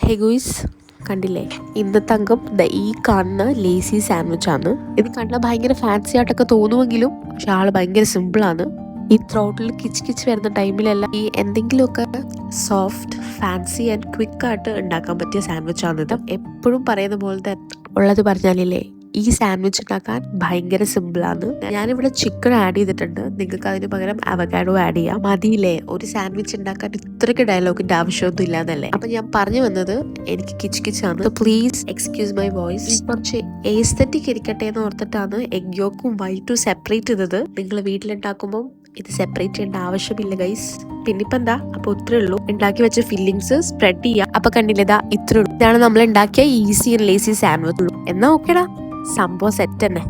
ഹേ guys, കണ്ടില്ലേ ഇന്നത്തെ അംഗം ഈ കാണുന്ന ലേസി സാൻഡ്വിച്ച് ആണ്. ഇത് കണ്ടാൽ ഭയങ്കര ഫാൻസി ആയിട്ടൊക്കെ തോന്നുമെങ്കിലും പക്ഷെ ആള് ഭയങ്കര സിമ്പിളാണ്. ഈ ത്രോട്ടിൽ കിച്ച് വരുന്ന ടൈമിലെല്ലാം ഈ എന്തെങ്കിലുമൊക്കെ സോഫ്റ്റ്, ഫാൻസി ആൻഡ് ക്വിക്ക് ആയിട്ട് ഉണ്ടാക്കാൻ പറ്റിയ സാൻഡ്വിച്ച് ആണിത്. എപ്പോഴും പറയുന്ന പോലെ തന്നെ ഉള്ളത് പറഞ്ഞാലില്ലേ, ഈ സാൻഡ്വിച്ച് ഉണ്ടാക്കാൻ ഭയങ്കര സിമ്പിളാണ്. ഞാനിവിടെ ചിക്കൻ ആഡ് ചെയ്തിട്ടുണ്ട്. നിങ്ങൾക്ക് അതിന് പകരം അവക്കാഡോ ആഡ് ചെയ്യാം. മതിയില്ലേ, ഒരു സാൻഡ്വിച്ച് ഉണ്ടാക്കാൻ ഇത്രയ്ക്ക് ഡയലോഗിന്റെ ആവശ്യമൊന്നും ഇല്ലാന്നല്ലേ. അപ്പൊ ഞാൻ പറഞ്ഞു വന്നത്, എനിക്ക് കിച്ച് പ്ലീസ് എക്സ്ക്യൂസ് മൈ വോയിസ്. കുറച്ച് എസ്തെറ്റിക് ഇരിക്കട്ടെ എന്ന് ഓർത്തിട്ടാണ് എഗ് യോക്കും വൈറ്റും സെപ്പറേറ്റ് ചെയ്തത്. നിങ്ങൾ വീട്ടിലുണ്ടാക്കുമ്പോൾ ഇത് സെപ്പറേറ്റ് ചെയ്യേണ്ട ആവശ്യമില്ല ഗൈസ്. പിന്നിപ്പോ എന്താ, അപ്പൊ ഇത്രേ ഉള്ളൂ. ഉണ്ടാക്കി വെച്ച ഫില്ലിങ്സ് സ്പ്രെഡ് ചെയ്യാം. അപ്പൊ കണ്ടില്ലതാ, ഇത്രേ ഉള്ളൂ. ഇതാണ് നമ്മൾ ഉണ്ടാക്കിയ ഈസി ആൻഡ് ലേസി സാൻഡ്വിച്ച്. എന്നാ ഓക്കേടാ, സംഭവം സെറ്റ് തന്നെ.